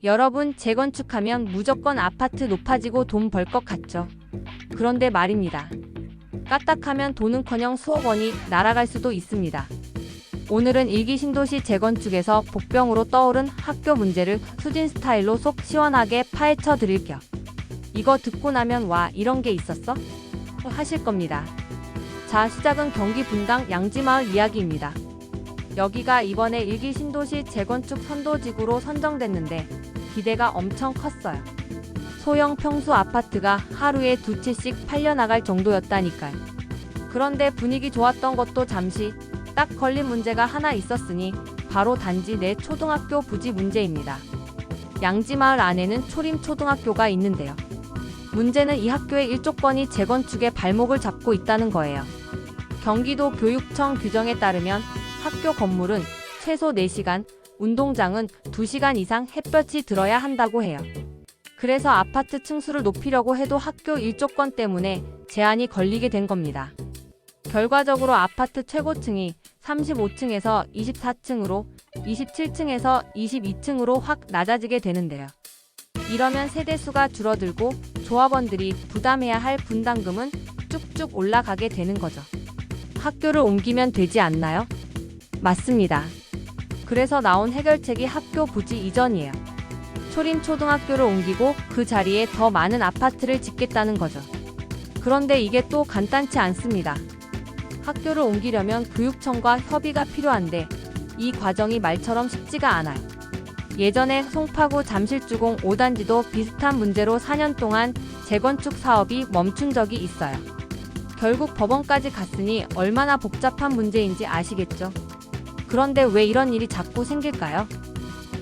여러분, 재건축하면 무조건 아파트 높아지고 돈 벌 것 같죠? 그런데 말입니다. 까딱하면 돈은커녕 수억 원이 날아갈 수도 있습니다. 오늘은 일기 신도시 재건축에서 복병으로 떠오른 학교 문제를 수진 스타일로 속 시원하게 파헤쳐 드릴 겸 이거 듣고 나면 와, 이런 게 있었어? 하실 겁니다. 자, 시작은 경기 분당 양지마을 이야기입니다. 여기가 이번에 일기 신도시 재건축 선도지구로 선정됐는데 기대가 엄청 컸어요. 소형 평수 아파트가 하루에 2채씩 팔려나갈 정도였다니까요. 그런데 분위기 좋았던 것도 잠시 딱 걸린 문제가 하나 있었으니 바로 단지 내 초등학교 부지 문제입니다. 양지마을 안에는 초림초등학교가 있는데요. 문제는 이 학교의 일조권이 재건축에 발목을 잡고 있다는 거예요. 경기도 교육청 규정에 따르면 학교 건물은 최소 4시간, 운동장은 2시간 이상 햇볕이 들어야 한다고 해요. 그래서 아파트 층수를 높이려고 해도 학교 일조권 때문에 제한이 걸리게 된 겁니다. 결과적으로 아파트 최고층이 35층에서 24층으로 27층에서 22층으로 확 낮아지게 되는데요. 이러면 세대수가 줄어들고 조합원들이 부담해야 할 분담금은 쭉쭉 올라가게 되는 거죠. 학교를 옮기면 되지 않나요? 맞습니다. 그래서 나온 해결책이 학교 부지 이전이에요. 초림초등학교를 옮기고 그 자리에 더 많은 아파트를 짓겠다는 거죠. 그런데 이게 또 간단치 않습니다. 학교를 옮기려면 교육청과 협의가 필요한데 이 과정이 말처럼 쉽지가 않아요. 예전에 송파구 잠실주공 5단지도 비슷한 문제로 4년 동안 재건축 사업이 멈춘 적이 있어요. 결국 법원까지 갔으니 얼마나 복잡한 문제인지 아시겠죠? 그런데 왜 이런 일이 자꾸 생길까요?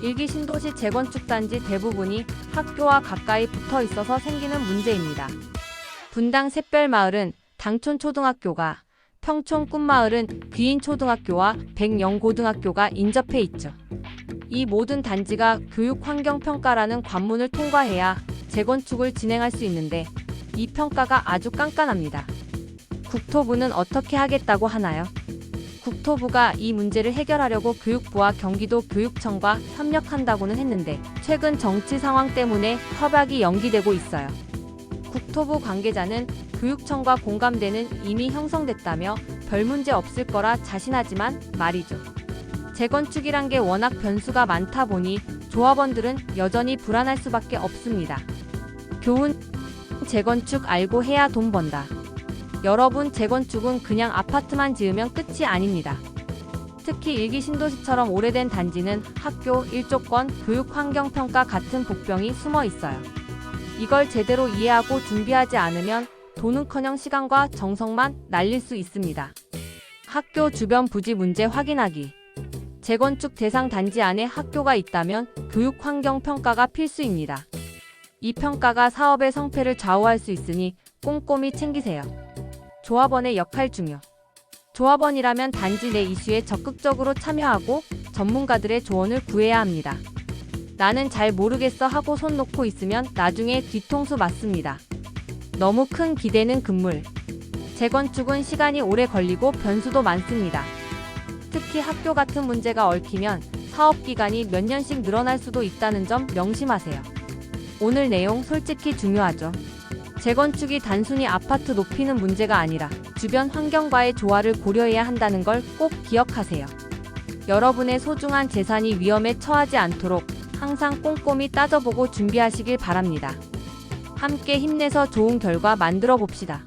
일기 신도시 재건축 단지 대부분이 학교와 가까이 붙어 있어서 생기는 문제입니다. 분당 샛별마을은 당촌초등학교가, 평촌 꿈마을은 귀인초등학교와 백영고등학교가 인접해 있죠. 이 모든 단지가 교육환경평가라는 관문을 통과해야 재건축을 진행할 수 있는데 이 평가가 아주 깐깐합니다. 국토부는 어떻게 하겠다고 하나요? 국토부가 이 문제를 해결하려고 교육부와 경기도 교육청과 협력한다고는 했는데 최근 정치 상황 때문에 협약이 연기되고 있어요. 국토부 관계자는 교육청과 공감대는 이미 형성됐다며 별 문제 없을 거라 자신하지만 말이죠. 재건축이란 게 워낙 변수가 많다 보니 조합원들은 여전히 불안할 수밖에 없습니다. 교훈: 재건축 알고 해야 돈 번다. 여러분, 재건축은 그냥 아파트만 지으면 끝이 아닙니다. 특히 일기 신도시처럼 오래된 단지는 학교, 일조권, 교육환경평가 같은 복병이 숨어 있어요. 이걸 제대로 이해하고 준비하지 않으면 돈은커녕 시간과 정성만 날릴 수 있습니다. 학교 주변 부지 문제 확인하기. 재건축 대상 단지 안에 학교가 있다면 교육환경평가가 필수입니다. 이 평가가 사업의 성패를 좌우할 수 있으니 꼼꼼히 챙기세요. 조합원의 역할 중요. 조합원이라면 단지 내 이슈에 적극적으로 참여하고 전문가들의 조언을 구해야 합니다. 나는 잘 모르겠어 하고 손 놓고 있으면 나중에 뒤통수 맞습니다. 너무 큰 기대는 금물. 재건축은 시간이 오래 걸리고 변수도 많습니다. 특히 학교 같은 문제가 얽히면 사업 기간이 몇 년씩 늘어날 수도 있다는 점 명심하세요. 오늘 내용 솔직히 중요하죠. 재건축이 단순히 아파트 높이는 문제가 아니라 주변 환경과의 조화를 고려해야 한다는 걸 꼭 기억하세요. 여러분의 소중한 재산이 위험에 처하지 않도록 항상 꼼꼼히 따져보고 준비하시길 바랍니다. 함께 힘내서 좋은 결과 만들어 봅시다.